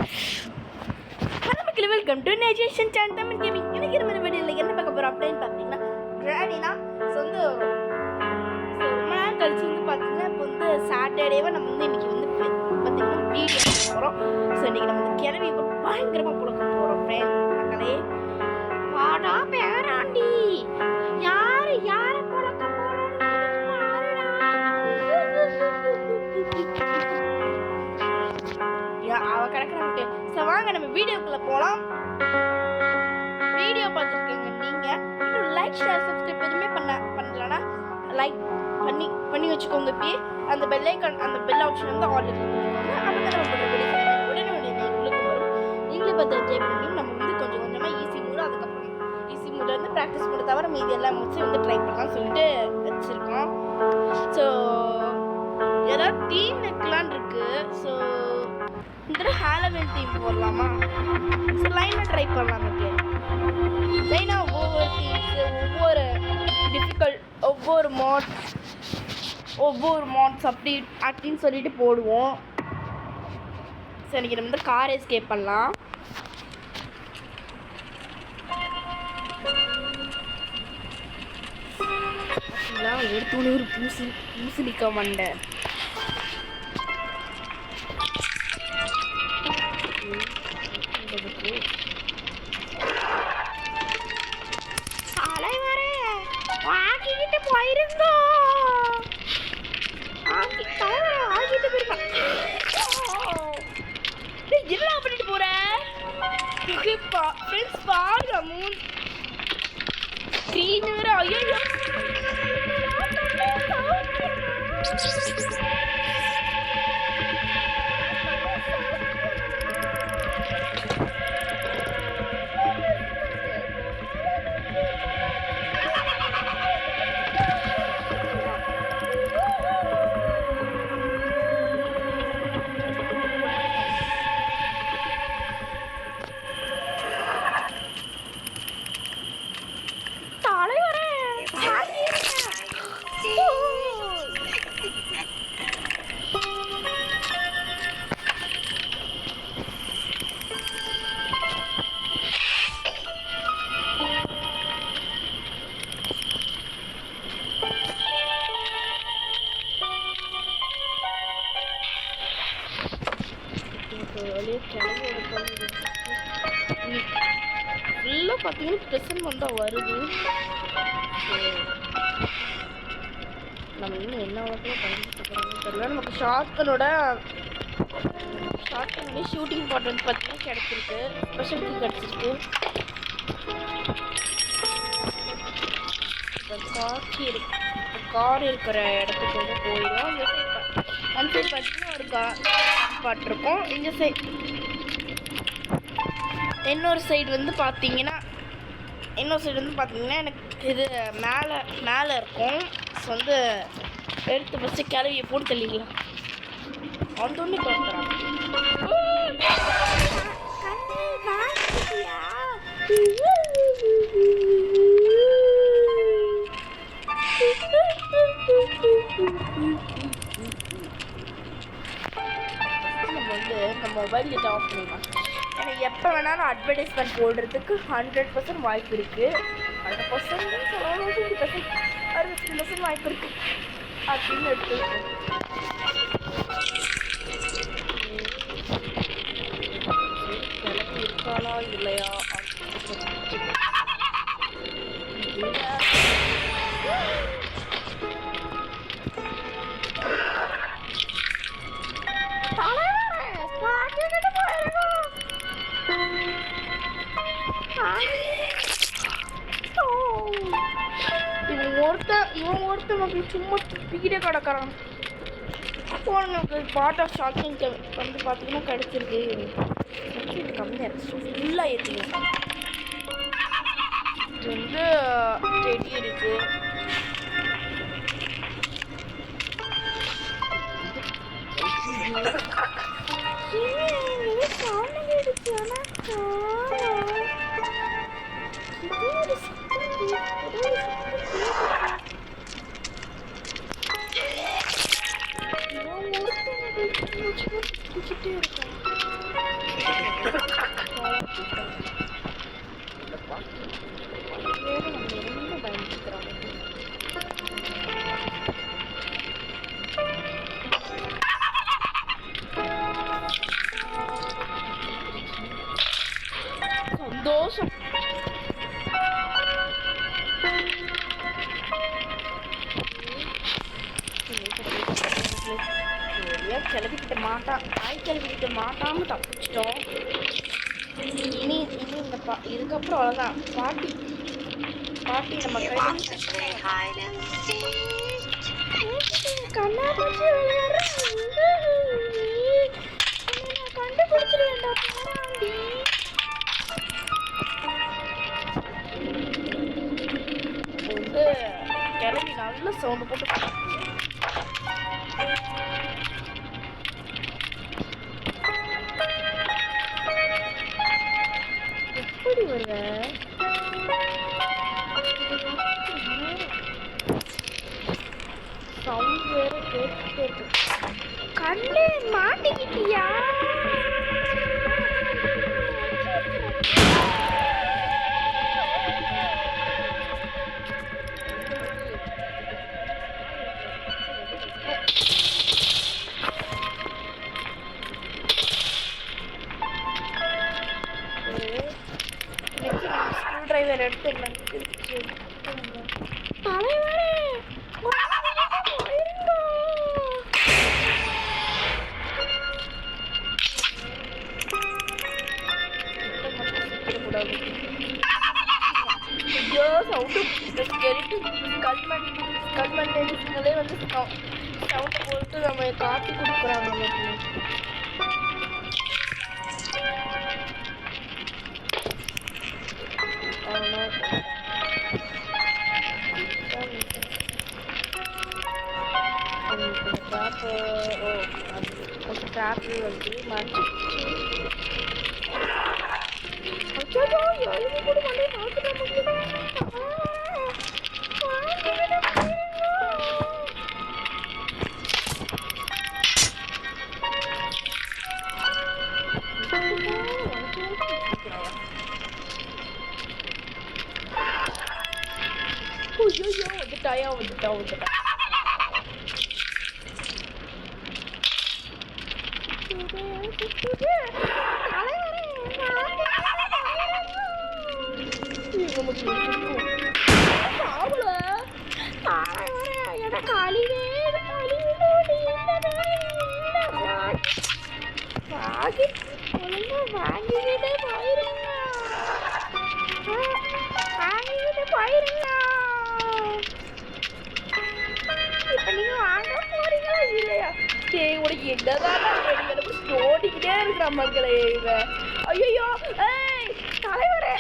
Hello மக்களே, welcome to நேஜேஷன் channel Tamil gaming. இன்னைக்கு நம்ம வீடியோவில் என்ன பார்க்க போகிறோம் அப்படின்னு பார்த்தீங்கன்னா, கிரானினா ரொம்ப நாள் கழிச்சு பார்த்தீங்கன்னா, இப்போ சாட்டர்டேவை நம்ம இன்னைக்கு பார்த்தீங்கன்னா வீடியோ பார்க்க போகிறோம். ஸோ இன்னைக்கு நம்ம கிளம்பி பயங்கரமாக புழக்க போகிறோம் ஃப்ரெண்ட் மக்களே. வாடா பேராண்டி, யாரை புழக்க போகிறோம்? அவ கிடக்குறாங்க. ஸோ வாங்க நம்ம வீடியோக்குள்ள போகலாம். வீடியோ பார்த்துருக்கீங்க நீங்கள் இன்னும் லைக் ஷேர் சப்ஸ்கிரைப் எதுவுமே பண்ணலன்னா லைக் பண்ணி வச்சுக்கோங்க. இப்போயே அந்த பெல் ஐக்கான், அந்த பெல் ஆப்ஷன் வந்து ஆல் பண்ணிக்கோங்க. அப்போ தான் நம்ம பண்ணுற வீடியோ உடனே உங்களுக்கு வரும். நீங்களே பார்த்து என்ஜாய் பண்ணி நம்ம கொஞ்சம் கொஞ்சமாக ஈஸி மூடு, அதுக்கப்புறம் ஈஸி மூடில் வந்து ப்ராக்டிஸ் மூட தவிர மீதி எல்லாம் முடிச்சு ட்ரை பண்ணலாம் சொல்லிட்டு வச்சுருக்கோம். ஸோ ஏதாவது தீம் வைக்கலான் இருக்கு. ஸோ இந்த ஹாலோவின் தீம் போடலாமா? ஸோ லைனாக ட்ரை பண்ணலாம். ஓகே, லைனாக ஒவ்வொரு தீம்ஸு, ஒவ்வொரு டிஃபிகல்ட், ஒவ்வொரு மாட்ஸ் அப்படின்னு சொல்லிட்டு போடுவோம். ஸோ இன்றைக்கி நம்ம கார் எஸ்கேப் பண்ணலாம். எடுத்து ஒரு பூசணிக்க மண்டை. தலைவரே வாங்கிட்டு போயிருந்தோம். என்ன பண்ணிட்டு போற? ஃப்ரெண்ட்ஸ் பாருங்க, மூணு ஸ்க்ரீன் வேற. ஐயோ ஃபுல்லாக பார்த்தீங்கன்னா ப்ரெசன்ட் வந்தால் வருது. நம்ம இன்னும் என்ன வளர்க்கலாம் பண்ணிட்டு தெரியல. நமக்கு ஷார்ட்கனோட ஷூட்டிங் பாட் வந்து பார்த்தீங்கன்னா கிடச்சிருக்கு, ஸ்பெஷல் கீ கிடச்சிருக்கு. கார் இருக்கிற இடத்துக்கு வந்து போயிடும். அந்த சைடு பார்த்தீங்கன்னா ஒரு கார் பாட்டிருக்கோம். இந்த சைடு இன்னொரு சைடு வந்து பார்த்தீங்கன்னா எனக்கு இது மேலே இருக்கும். ஸோ வந்து எடுத்து ஃபஸ்ட்டு கிளவியை போட்டு தள்ளிக்கலாம். அந்த ஒன்று தோற்றுறான். நம்ம மொபைல் டேட்டா ஆஃப் பண்ணிடலாம். ஏன்னா எப்போ வேணாலும் அட்வர்டைஸ்மெண்ட் போடுறதுக்கு 100% வாய்ப்பு இருக்குது. 100% 60% வாய்ப்பு இருக்குது அப்படின்னு எடுத்துருக்கோம். கிளம்பி இருக்காளா இல்லையா? இவன் ஒருத்தன் அப்படி சும்மா துப்பிக்கிட்டே கிடக்கிறான். போன நமக்கு பார்ட் ஆஃப் ஷாக்கிங் வந்து பார்த்தீங்கன்னா கிடச்சிருக்கு. கம்மியாக இருக்குது, ஃபுல்லாக ஏற்றிங்க. இது வந்து செடி இருக்குது. சந்தோஷம். கிளப்பிக்கிட்ட கிளப்பிக்கிட்ட மாட்டாம தப்பிச்சிட்டோம். இனி இந்த இதுக்கப்புறம் அவ்வளோதான். பாட்டி நம்ம கண்ணாமூச்சி கண்டுபிடிச்சிருவேன்டா பாண்டி. கிளம்பி நல்ல சவுண்டு போட்டு எப்படி வருவ? சவுண்ட் வேற கேட்டுட்டே இருக்கு. கண்ணு மாட்டிக்கிட்டியா? டிரைவர் எடுத்து வந்து சவுண்ட் போட்டு நம்ம காட்டி கொடுக்குறாங்க. ட்ராப்பில் வந்து மாட்டிச்சு. எழுதி கூட மண்டே வந்துட்டா. உனக்கு என்னதான் ஓடிக்கிட்டே இருக்கிற மக்களே இவ. ஐயோ தலைவரே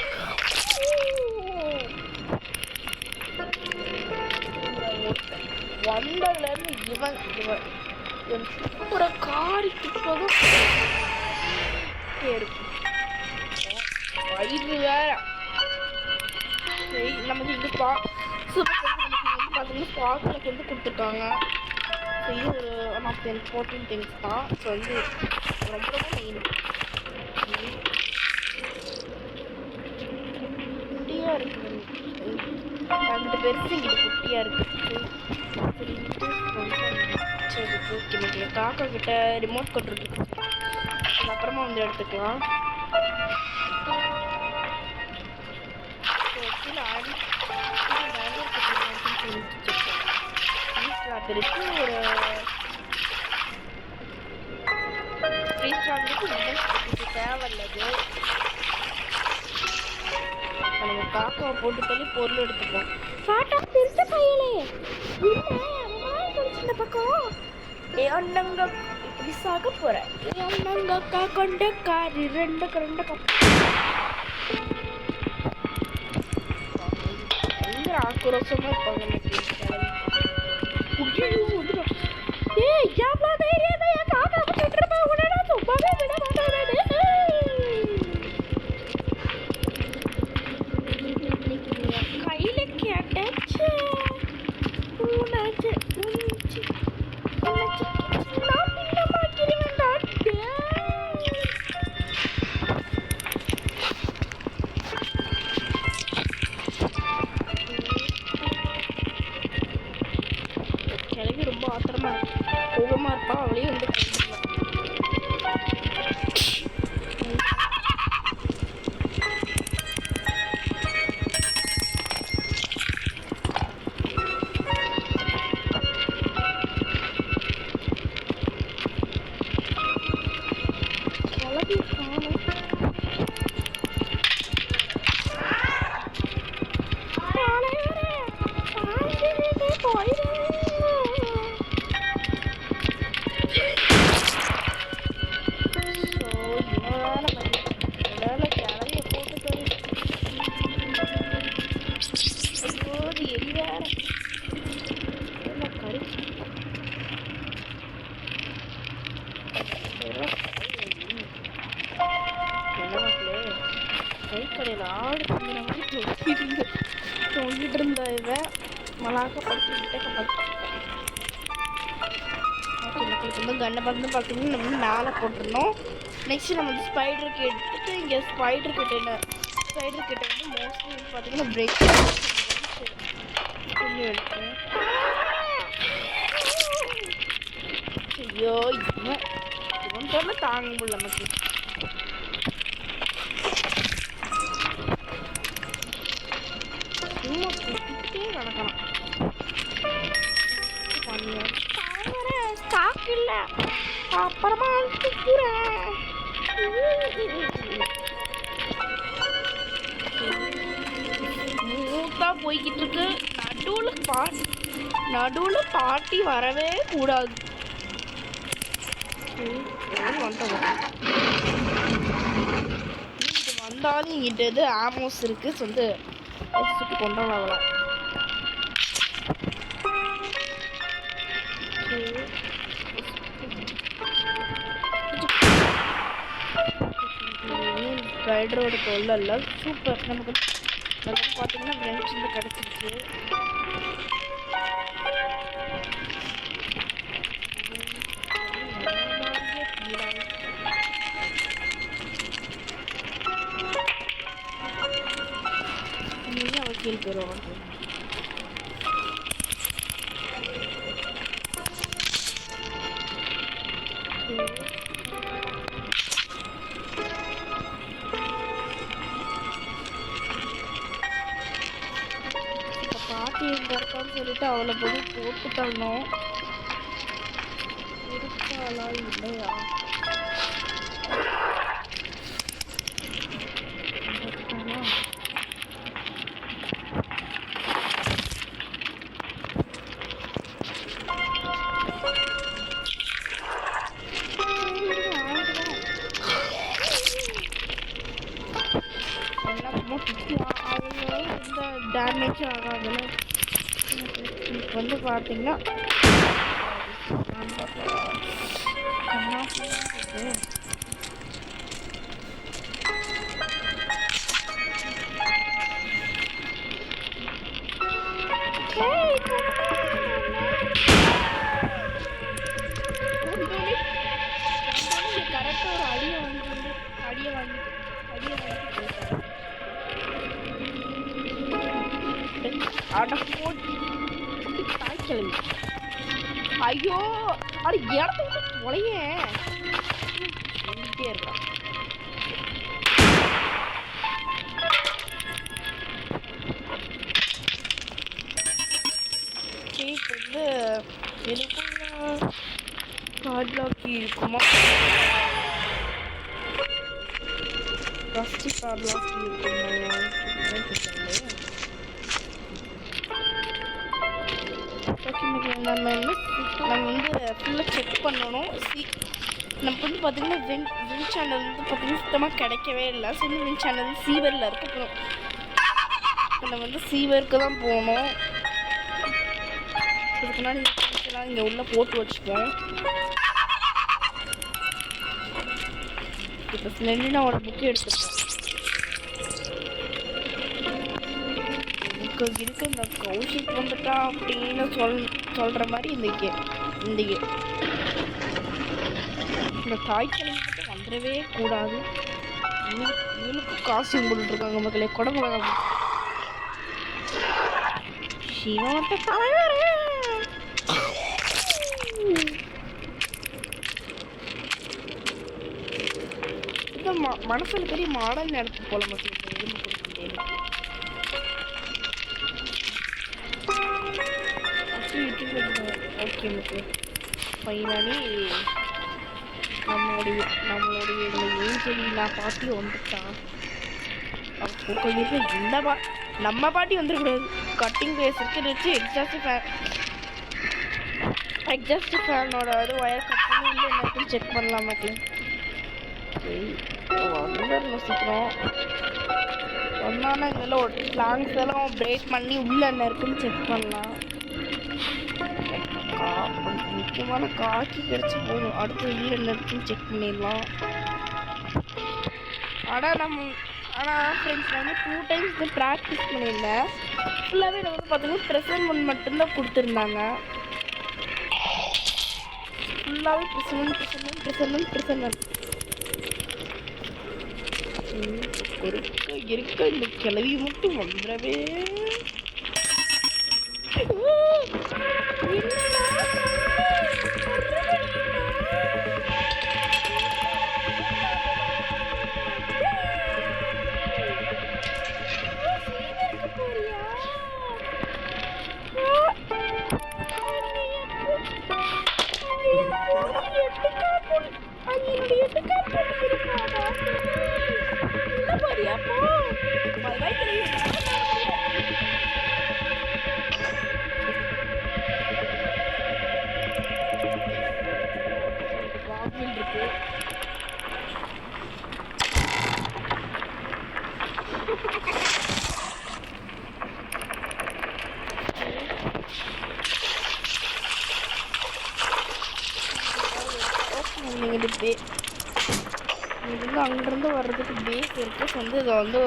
வந்ததுலேருந்து இவன் சூப்பர காரி துப்பதும் இருக்கும். வயிறு வேற நமக்கு இது பார்த்தீங்கன்னா ஸ்பாட்டில் கொண்டு கொடுத்துருக்காங்க. ஸோ இது ஒரு one of the important things தான். ஸோ இது ரொம்ப ரொம்ப மெயின். குட்டியாக இருக்குது, அந்த பெருசு இங்கே குட்டியாக இருக்குது. சரி ஓகே ஓகே. காக்கா கிட்ட ரிமோட் கண்ட்ரோல் இருக்கு, அப்புறமா வந்து எடுத்துக்கலாம். இருக்கு ஒரு தேவையில்லது. நம்ம காக்காவை போட்டு தள்ளி பொருள் எடுத்துப்போம். பாட்டா திருத்த பையனே இந்த பக்கம் ஏன்னங்க இப்படி சாக போற ஏன்னங்கக்கா கொண்ட காரி ரெண்டு பயங்கர ஆக்ரோஷமா இருப்பாங்க. கையில கேட்டாச்சு கடையில் ஆடு தங்குற மாதிரி தொங்கிட்டு இருந்த இதை மலாக்க படுத்துக்கிட்டே மக்களுக்கு வந்து கண்ணை பார்த்து பார்த்தீங்கன்னா நம்ம வந்து மேலே போட்டுருந்தோம். நெக்ஸ்ட் நம்ம வந்து ஸ்பைடர் எடுத்துட்டு இங்கே ஸ்பைடர் கிட்ட வந்து மோஸ்ட்லி வந்து பார்த்தீங்கன்னா பிரேக் பண்ணி எடுத்தேன். ஐயோ இவன் பொருளை தாங்க முடியல நமக்கு. சும்மா குட்டிக்கிட்டே கிடக்கலாம். ஸ்டாக் இல்லை அப்புறமா துப்புறேன். ஸ்மூத்தாக போய்கிட்டு இருக்கு. நடுவில் பாட்டி வரவே கூடாது. வந்தாலும் இங்கிட்ட இது ஆமோஸ் இருக்கு வந்து சுட்டு கொண்டாடலாம். ஸ்பைடரோட தொல்லை சூப்பர். நமக்கு பார்த்தீங்கன்னா ஃப்ரெண்ட்ஸ் வந்து கிடச்சிருச்சு. கீழ் போயிடுவாங்க. பாட்டி எங்க இருக்கான்னு சொல்லிட்டு அவளை போய் போட்டு தரணும். இருக்காளா இல்லையா? டேமேஜ் ஆகாதுன்னு இப்போ வந்து பார்த்தீங்கன்னா கரெக்டாக ஒரு அடியை வாங்கி ஐயோ அது இடத்த விட்டு தொலைய சொல்லிட்டே இருக்கான். இப்போ வந்து எனக்கும் கார்ட்லாக்கி இருக்குமா? ஃபஸ்ட்டு கார்ட்லாக்கி இருக்குமா? நம்ம வந்து ஃபுல்லாக செக் பண்ணணும். நமக்கு வந்து பார்த்திங்கன்னா வின் சேனல் வந்து பார்த்திங்கன்னா சுத்தமாக கிடைக்கவே இல்லை. ஸோ வந்து வின் சேனல் சீவரில் இருக்குது. இப்போ நம்ம வந்து சீவருக்கு தான் போகணும். இதுக்கு முன்னாடி எல்லாம் இங்கே உள்ளே போட்டு வச்சுப்போம். இப்போ ஸ்லெண்டினாவோட புக்கு எடுத்துருக்கேன். இருக்கு இந்த கௌஷிக் வந்துட்டா அப்படின்னு சொல்கிற மாதிரி இந்த தாய்க்கிழமை மட்டும் வந்துடவே கூடாது. இவனுக்கு காஸ்டியூம் போட்டுருக்காங்க மக்களே. குடமிளகா சிவனத்தை தலைவர் இந்த மனசில் பெரிய மாடல் நடத்து போல மக்கள். ஓகே மக்கள், ஃபைனலி நம்மளுடைய ஏஞ்சலினா பாட்டி வந்துட்டான். இந்த நம்ம பாட்டி வந்துடக்கூடாது. கட்டிங் பேஸ் இருக்கு. எக்ஸாஸ்ட் ஃபேனோட அது ஒயர் கட் பண்ணி இல்லை என்னன்னு செக் பண்ணலாம் மக்கள். வந்துடணும் சீக்கிரம். ஒன்றான இதில் ஒரு ஸ்லாங்ஸ் எல்லாம் பிரேக் பண்ணி உள்ள என்ன இருக்குன்னு செக் பண்ணலாம். முக்கியமான காக்கி கிடச்சி போதும். அடுத்து உள்ள என்ன இருக்குன்னு செக் பண்ணிடலாம். ஆனால் ஃப்ரெண்ட்ஸ் நான் வந்து 2 டைம்ஸ் தான் ப்ராக்டிஸ் பண்ணியிருந்தேன். ஃபுல்லாகவே நான் வந்து பார்த்தீங்கன்னா ப்ரெசன்ட் ஒன் மட்டும்தான் கொடுத்துருந்தாங்க. ஃபுல்லாகவே ப்ரெசன்ட் இருக்க இந்த கிளவி மட்டும் வந்துடவே. அங்கிருந்து வர்றதுக்கு பேஸ் இருக்கு. வந்து இதை வந்து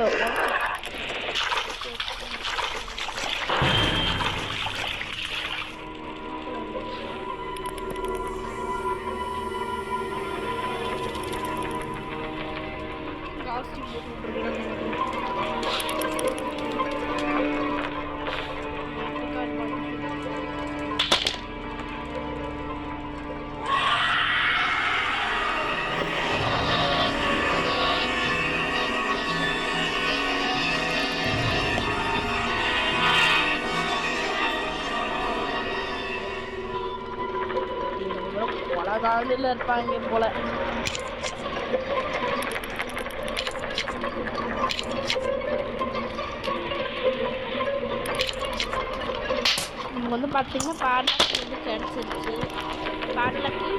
காண்டில் இருப்பாங்க போல. நமக்கு வந்து பார்த்தீங்கன்னா பாடலக்கி வந்து கிடச்சிருச்சு. பாடலக்கி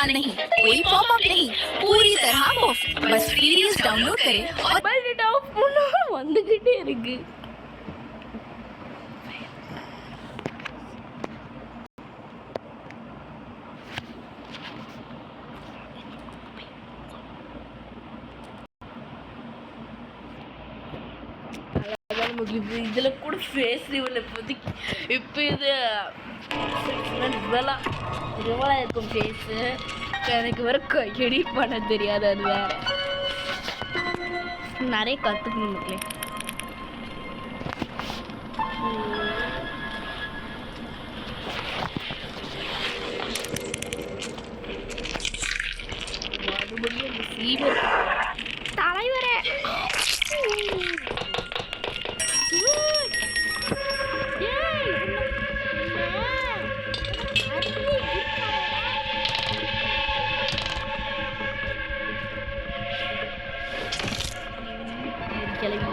नहीं, कोई पॉपअप नहीं, पूरी तरह मुफ्त। बस सीरीज डाउनलोड करें और வந்துகிட்டே இருக்கு. இதுல கூட ஃபேஸ் ரிவீல் இப்போ இது ரிவலாக இருக்கும் ஃபேஸு. எனக்கு வேற எடிட் பண்ண தெரியாது. அது வேற நிறைய கற்றுக்கணும் மக்களே. மறுபடியும் அந்த சீவர் தலைவரே கிளவி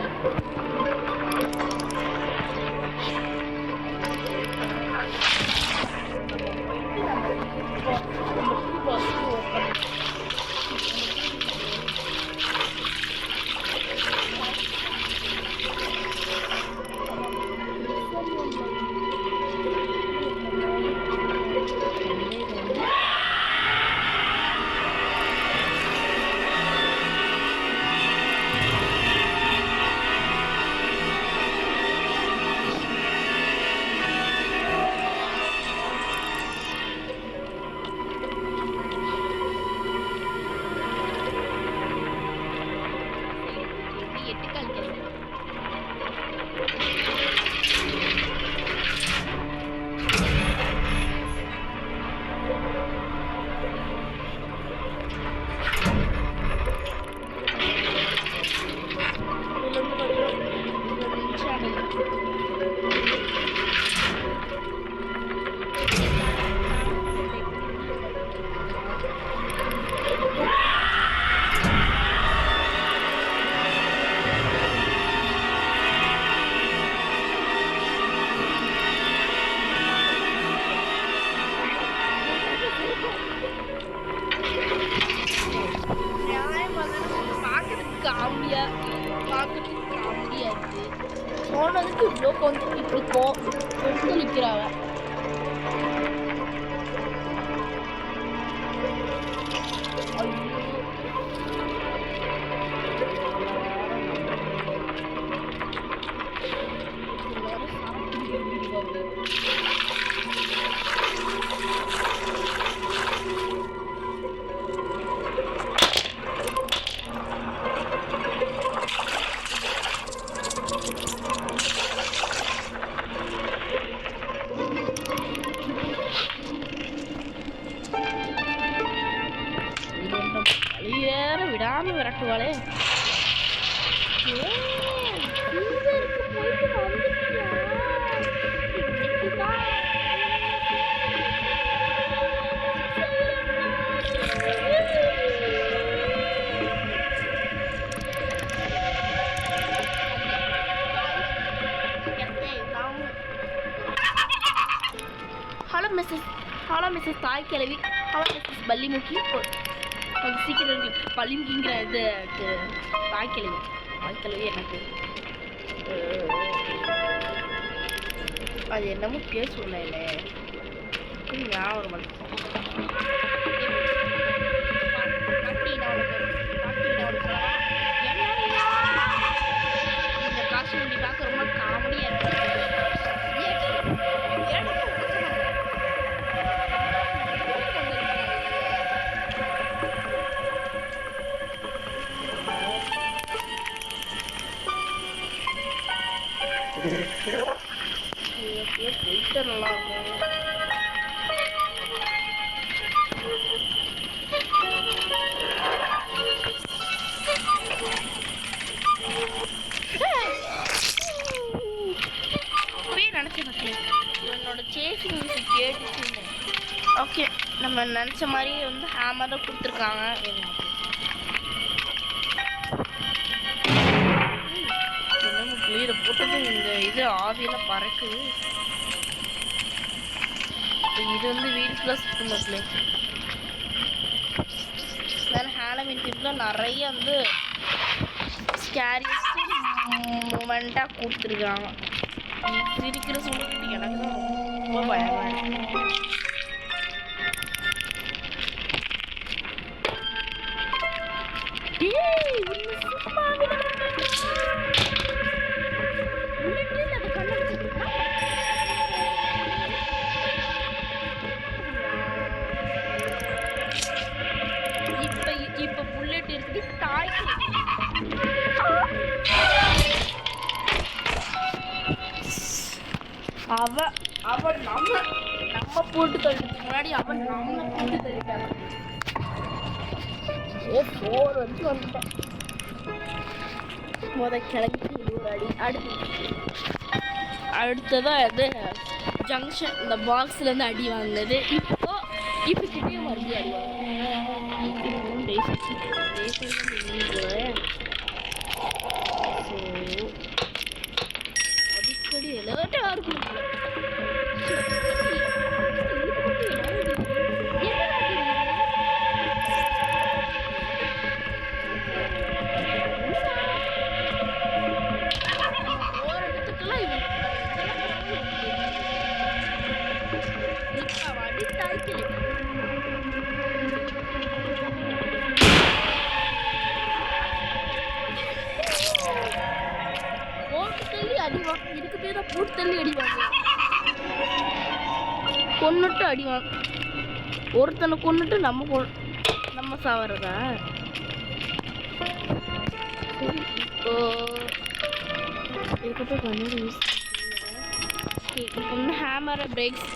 ஓட்டுவாளே. ஃபீவருக்கு போயிட்டு வந்துட்டியா? இன்னைக்கு தான் ஹலோ மிஸ்ஸஸ் தாய் கிழவி, ஹலோ மிஸ்ஸஸ் பள்ளிமுக்கி. கொஞ்சம் சீக்கிரம் பள்ளிமுக்கிங்கிற இது தாய் கிழவி எனக்கு அது என்னமோ பேர் சொல்லல, ஞாபகம் வருது. இந்த காசு முடி பார்க்க ரொம்ப காமெடியா இருக்கு. போயிட்டு நல்லா இருக்கும். என்னோட சேசிங் மியூசிக் கேட்டுச்சு. ஓகே, நம்ம நினச்ச மாதிரி வந்து ஹேமர் தான் கொடுத்துருக்காங்க. என்னமோ கிளியரை போட்டது இந்த இது ஆவியெல்லாம் பறக்குது. இது வந்து வீடு ஃபுல்லாக சுற்றும் மக்களே. வேறு ஹாலோவீன் தீமில் நிறைய வந்து ஸ்கேரியஸ்ட் மூமெண்ட்டாக கொடுத்துருக்காங்க. சிரிக்கிற சூழ்நிலை எனக்கு தான் ரொம்ப பயமா இருக்கு. இப்ப புல்லட் இருக்குது தாய் அவன் நம்ம போட்டு தள்ளிட்டு முன்னாடி அவன் நம்ம போட்டு தள்ளிட்டாங்க. வந்துட்டான் கிளம்பி அடி. அடுத்ததான் அது ஜங்ஷன் இந்த பாக்ஸ்ல இருந்து அடி வாங்கினது. இப்போ கிட்டே மறுபடியும் அடி அடிக்கடி எலவட்டா இருக்கும். இதுக்கு பேர போட்டு தள்ளி அடிவாங்க. கொன்னுட்டு அடிவாங்க. ஒருத்தனை கொன்னுட்டு நம்ம சாவறதா? சரி, இப்போ இதுக்கப்புறம் கண்ணூர் யூஸ் இப்போ வந்து ஹேமரை பிரேக்ஸ்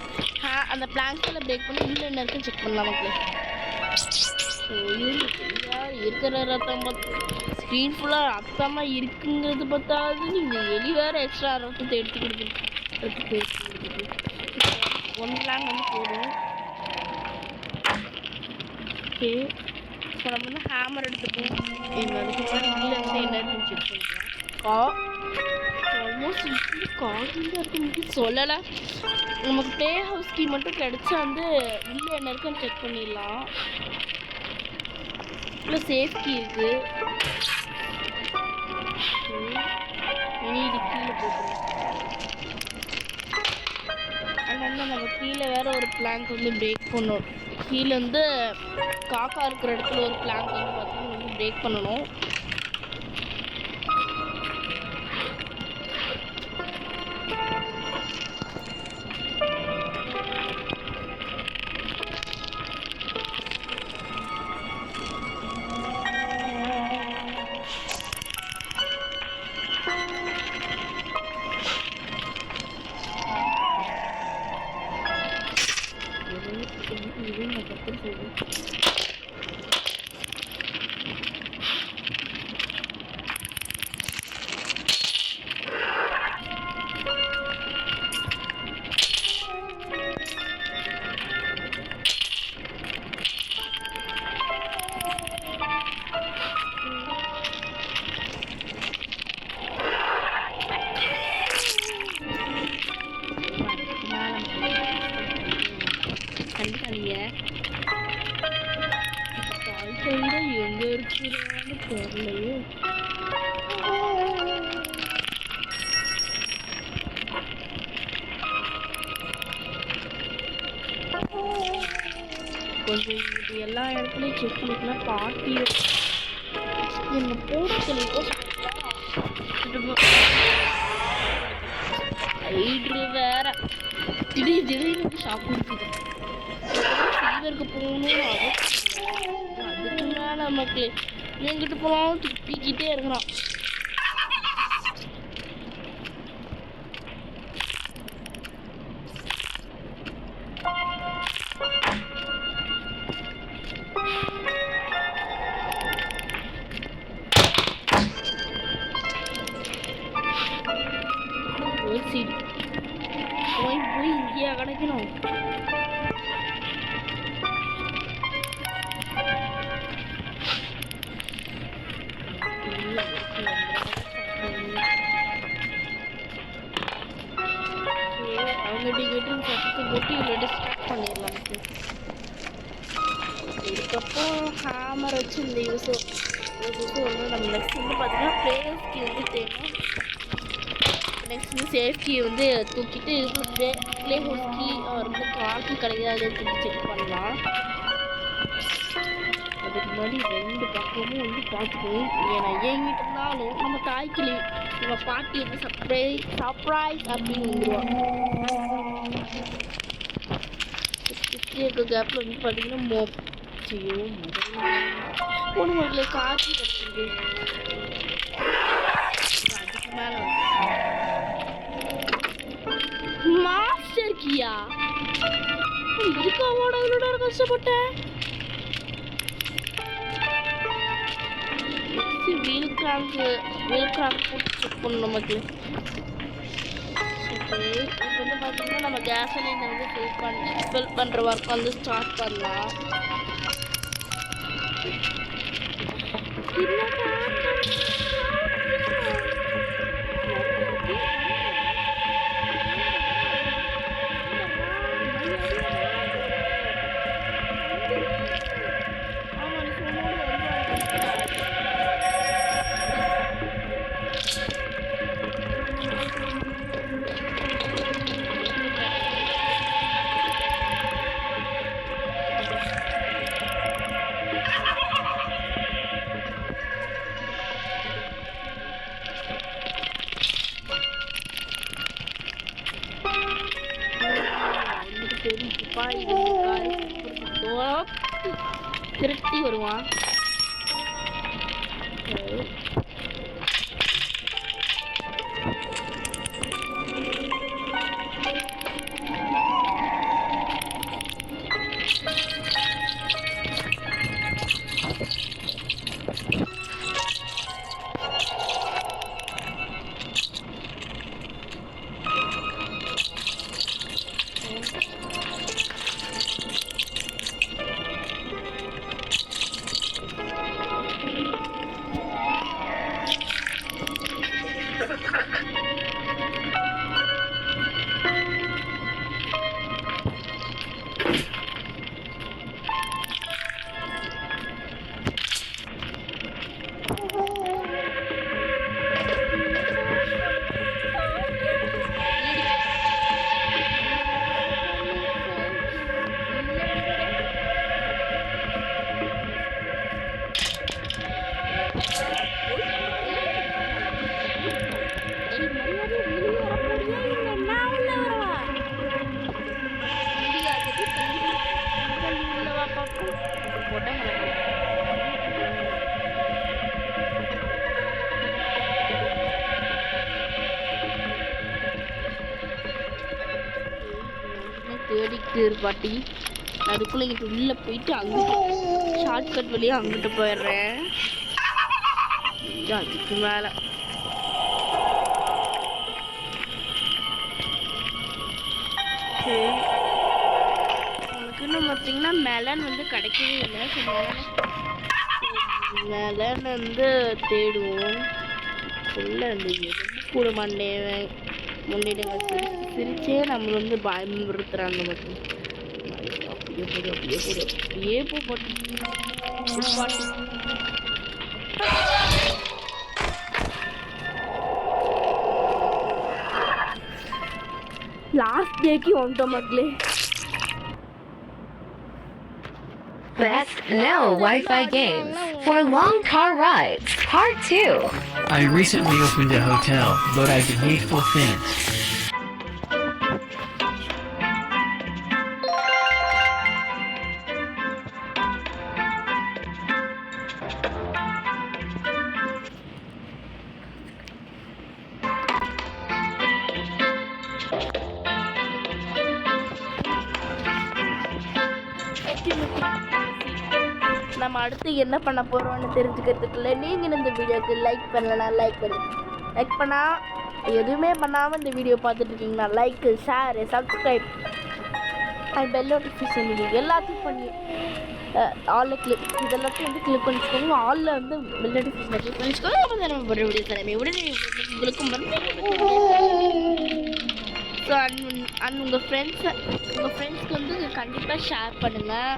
அந்த பிளாங்க்ஸில் பிரேக் பண்ணி உள்ள என்ன இருக்குன்னு செக் பண்ணலாம் மக்களே. ஸோ இருக்கிற ரத்தம் ஸ்க்ரீன் ஃபுல்லாக ரத்தமாக இருக்குங்கிறது பார்த்தாது. நீங்கள் எலி வேறு எக்ஸ்ட்ரா ரத்தத்தை எடுத்து கொடுக்குறது 1 பிளாங்க் வந்து போடும். ஓகே, இப்போ நம்ம வந்து ஹேமர் எடுத்துப்போம். அதுக்கப்புறம் கீழே வந்து என்ன இருக்குன்னு செக் பண்ணிக்கலாம். ஆல்மோஸ்ட் கார்டில் இருக்க சொல்லலை. நமக்கு ப்ளே ஹவுஸ் கீ மட்டும் கிடச்சா வந்து உள்ளே என்ன இருக்குன்னு செக் பண்ணிடலாம். இல்லை சேஃப் கீ இருக்குது. இனி இது கீழே போட்டுருவோம். அதனால நம்ம கீழே வேற ஒரு பிளாங்க் வந்து பிரேக் பண்ணணும். கீழே வந்து காக்கா இருக்கிற இடத்துல ஒரு பிளாங்க் வந்து பார்த்தீங்கன்னா வந்து பிரேக் பண்ணணும். கண்டுக்காதீங்க. காய்ச்சல்ல எங்க இருக்குறான்னு தெரியலையே. கொஞ்சம் இது எல்லா இடத்துலையும் செக் பண்ணிக்கலாம். பாட்டி எங்க போட்டு வேற திடீர்னு ஷாப் இருக்குது. ஃபீவருக்கு போகணும். அதுக்கு மேல நமக்கு எங்கிட்ட போனாலும் துப்பிக்கிட்டே இருக்கிறான். சரி போய் இங்கேயா கிடைக்கணும். அவங்க டிக்கெட்டும் சத்தத்தை போட்டு இவ்வளோ டிஸ்ட்ராக்ட் பண்ணிடலாம். இதுக்கப்புறம் ஹேமர் வச்சு இந்த யூஸோ வந்து நம்ம நெக்ஸ்ட் வந்து பார்த்தீங்கன்னா பிளேயர்ஸ்க்கு வந்து தேவை. நெக்ஸ்ட் வந்து சேஃப்டியை வந்து தூக்கிட்டு ப்ளே ஹவுஸ் கீ வந்து கார்க்கு கிடைக்காதுன்னு சொல்லி செக் பண்ணலாம். அதுக்கு முன்னாடி ரெண்டு பக்கமும் வந்து பார்த்துக்கணும். ஏன்னா எங்கிட்ட இருந்தாலும் நம்ம தாய்க்கிளி நம்ம பாட்டி வந்து சர்ப்ரைஸ் அப்படின்னு வந்துடுவாங்க. இருக்க கேப்பில் வந்து பார்த்தீங்கன்னா ஒன்று முதல்ல காட்சி கிடைச்சிது. அதுக்கு மேலே மாஸ்டர் கியா இதுக்கு அவார்டு எவ்வளோ கஷ்டப்பட்டேன். வீல் கிராங்க் போட்டு செக் பண்ணணும் நமக்கு. ஓகே இப்போ வந்து பார்த்தீங்கன்னா நம்ம கேஸ் சிலிண்டர் வந்து ஃபில் பண்ணுற ஒர்க் வந்து ஸ்டார்ட் பண்ணலாம். திருட்டி வருவான். தேடிக்கிட்டு பாட்டி அதுக்குள்ள இங்கிட்டு உள்ள போயிட்டு அங்கிட்டு ஷார்ட்கட் வழியா அங்கிட்டு போயிடுறேன். அதுக்கு மேல உனக்குன்னு பார்த்தீங்கன்னா மெலன் வந்து கிடைக்கவே இல்லை. மெலன் வந்து தேடுவோம். உள்ள அந்த எலும்பு கூட முன்னிடுங்க சிரிச்சே நம்மள வந்து பயமுறுத்துறாங்க. மட்டும் அப்படியே போ பாட்டு. லாஸ்ட் டேக்கு வந்துட்டோம் மக்களே. Best no Wi-Fi games for long car rides. Part 2. I recently opened a hotel, but I did needful things. நம்ம அடுத்து என்ன பண்ண போறோம்னு தெரிஞ்சுக்கிறதுக்குள்ள நீங்க இந்த வீடியோக்கு லைக் பண்ணலாம், லைக் பண்ணா எதுவுமே பண்ணாமல் இந்த வீடியோ பார்த்துட்டு இருக்கீங்கன்னா like, share, subscribe and bell notification எல்லாத்தையும் பண்ணி ஆலில் கிளிக் இதெல்லாத்தையும் வந்து கிளிக் பண்ணிச்சுக்கோங்க. ஆலில் வந்து பெல் நோட்டிஃபிகேஷனை கிளிக் பண்ணிச்சுக்கோங்க. அப்போ தான் நம்ம ஒரு வீடியோ தலைமை உடனே உங்களுக்கும் ஸோ அண்ட் உங்கள் ஃப்ரெண்ட்ஸ்க்கு வந்து கண்டிப்பாக ஷேர் பண்ணுங்கள்.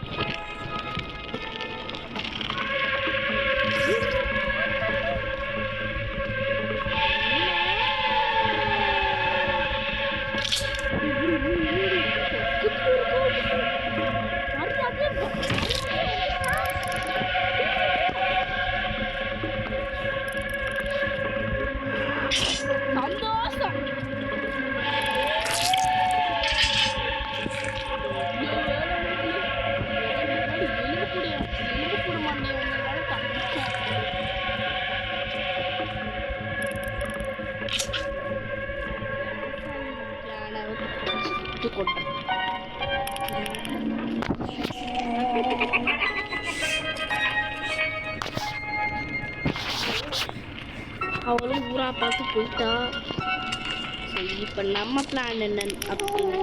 அவளும் ஊரா பார்த்து போயிட்டா. சரி இப்போ நம்ம பிளான் என்ன அப்படின்னு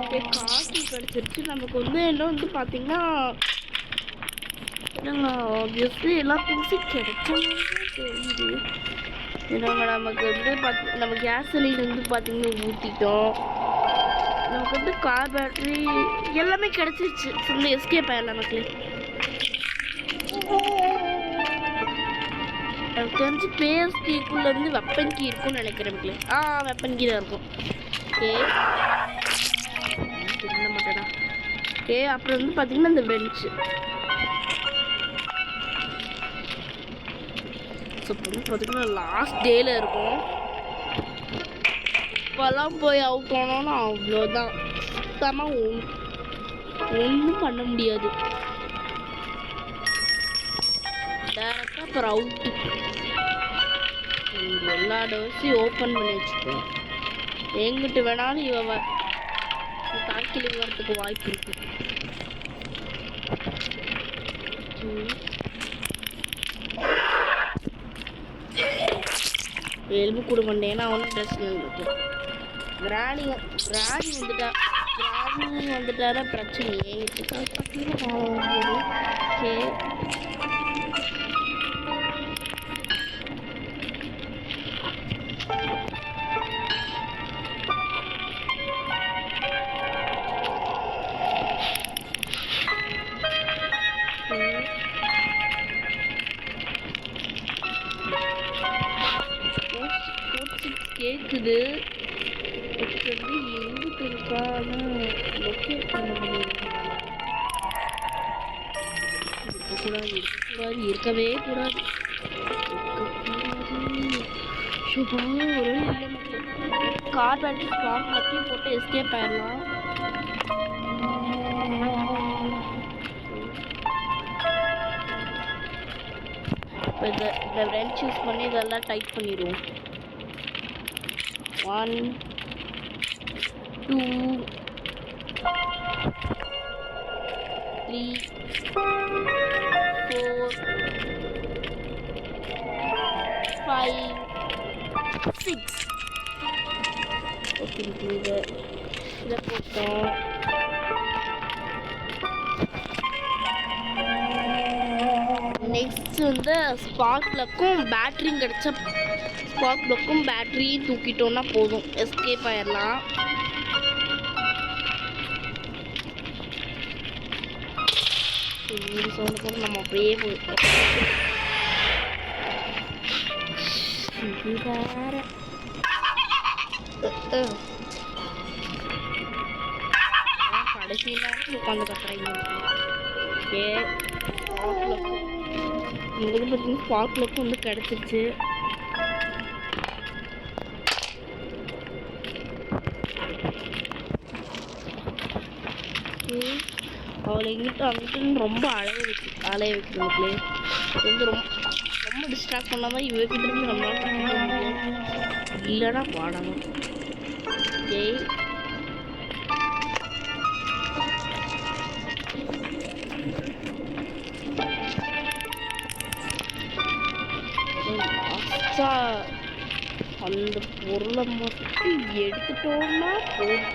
பார்த்தீங்கன்னா காசு கிடச்சிருச்சு. நமக்கு வந்து என்ன வந்து பார்த்தீங்கன்னா ஆப்வியஸ்லி எல்லா திங்ஸும் கிடைச்ச மாதிரி தெரியுது. ஏன்னாங்க நமக்கு வந்து நம்ம கேஸ் சிலிண்டர் வந்து பார்த்தீங்கன்னா ஊற்றிட்டோம். நமக்கு வந்து கார் பேட்டரி எல்லாமே கிடச்சிருச்சு. இந்த எஸ்கேப் ஆயிடலாம் நமக்கு. எனக்கு தெரிஞ்சு பேஸ்கீக்குள்ளே வந்து வெப்பன் கீ இருக்கும்னு நினைக்கிறேன் மக்களே. வெப்பன் கீ தான் இருக்கும். ஓகே தெரிய மாட்டேடா. ஓகே அப்புறம் வந்து பார்த்தீங்கன்னா இந்த பெஞ்சு. ஸோ இப்போ வந்து பார்த்தீங்கன்னா லாஸ்ட் டேல இருக்கும். இப்போல்லாம் போய் அவுட் ஆனோன்னா அவ்வளோதான். சுத்தமாக ஒன்றும் பண்ண முடியாது. டேரெக்டாக அப்புறம் அவுட்டு. எல்லா டோர்ஸையும் ஓப்பன் பண்ணி வச்சுக்கோம். எங்கிட்ட வேணாலும் இவ தாக்கில வரத்துக்கு வாய்ப்பு இருக்கு. எலும்பு கூட மாட்டேன். நான் ஒன்றும் ட்ரெஸ் இருக்கும். கிராணி வந்துட்டாரா பிரச்சனையே. ஓகே கேக்குது. எங்கிட்ட இருக்கான்னு லொக்கேட் பண்ண முடியும். இருக்கவே கூடாது. ஒரு கார் பேட்டரி ஸ்பாட் எல்லாத்தையும் போட்டு எஸ்கேப் ஆயிடலாம். இப்போ இந்த ரென்ச் யூஸ் பண்ணி இதெல்லாம் டைட் பண்ணிடுவோம். 1 2 3 4 5 6. ஓகே இதை போட்டோம். நெக்ஸ்ட் வந்து ஸ்பார்க் ப்ளக்கும் பேட்டரியும் கிடச்ச ஸ்பார்க் ப்ளக்கும் பேட்டரியும் தூக்கிட்டோம்னா போதும், எஸ்கேப் ஆயிடலாம். சவுண்ட் கூட நம்ம அப்படியே போயிட்டோம். இது வேற கடைசியில் உட்காந்து கட்டுறீங்க. ஓகே இங்கே பார்த்தீங்கன்னா ஸ்பார்க் ப்ளக்கும் வந்து கிடச்சிருச்சு. அவளை இங்கிட்ட அங்கிட்டு ரொம்ப அலைய வைக்கிறவங்களே வந்து ரொம்ப டிஸ்ட்ராக்ட் பண்ணாமல் இவகிட்ட இருந்து நம்மளால இல்லைன்னா பாடணும். ஓகே அந்த பொருளை மட்டும் எடுத்துட்டோம்னா போதும்,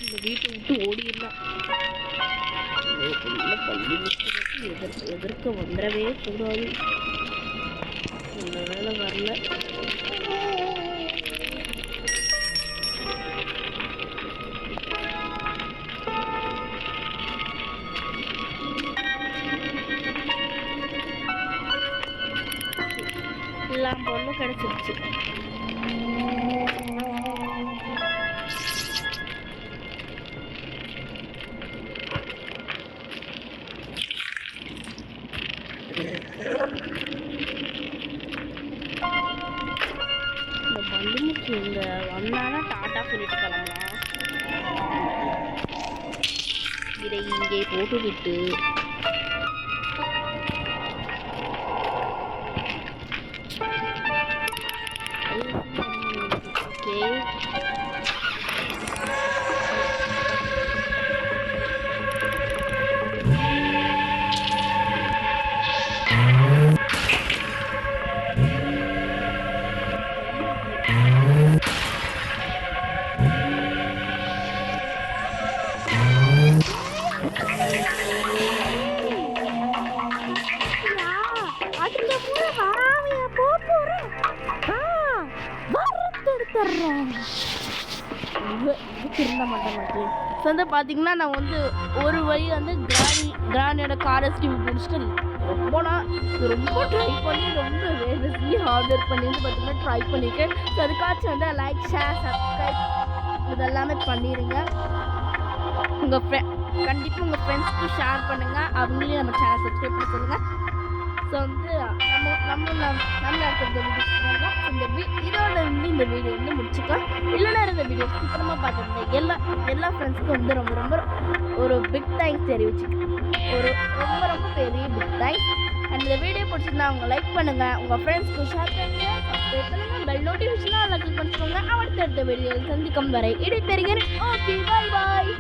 இந்த வீட்டை விட்டு ஓடிடலாம். பள்ளி எதிர்க்க வந்துடவே கூடாது. இந்த வேலை வரல. எல்லாம் பொருளும் கிடைச்சிருச்சு. இந்த பல்லுமுக்கு இங்க வந்தானா டாட்டா சொல்லிட்டு கிளம்பலாம். இதை இங்கே போட்டுவிட்டு ஓகே திருந்த மாட்டேன். ஸோ வந்து பார்த்தீங்கன்னா நான் வந்து ஒரு வழி வந்து கிரானியோட காரஸ்டி முடிச்சுட்டு ரொம்ப ட்ரை பண்ணி ரொம்ப வேகஸ்லி ஹார்ட் ஒர்க் பண்ணி வந்து பார்த்தீங்கன்னா ட்ரை பண்ணியிருக்கேன். ஸோ அதுக்காச்சும் வந்து லைக் ஷேர் சப்ஸ்கிரைப் இதெல்லாமே பண்ணிடுங்க. கண்டிப்பாக உங்கள் ஃப்ரெண்ட்ஸ்க்கு ஷேர் பண்ணுங்கள், அவங்களையும் நம்ம சேனல் சப்ஸ்கிரைப் பண்ண சொல்லுங்கள். ஸோ வந்து நம்ம அடுத்த இதோட வந்து இந்த வீடியோ வந்து முடிச்சுக்கலாம். இல்லைன்னா இருந்த வீடியோ சீக்கிரமாக பார்த்துருந்தேன் எல்லா ஃப்ரெண்ட்ஸ்க்கும் வந்து ரொம்ப ஒரு பிக் தேங்க்ஸ் தெரிவிச்சுக்கேன். ஒரு ரொம்ப பெரிய பிக் தேங்க்ஸ். அண்ட் இந்த வீடியோ பிடிச்சிருந்தா அவங்க லைக் பண்ணுங்கள், உங்கள் ஃப்ரெண்ட்ஸ்க்கு ஷேர் பண்ணுங்கள், சப்ஸ்கிரைப் பண்ணுங்கள், பெல் நோட்டிஃபிகேஷனாக கிளிக் பண்ணிக்கோங்க. அடுத்த வீடியோவில் சந்திக்கும் வரை இடைபெறுகிறேன். Okay bye.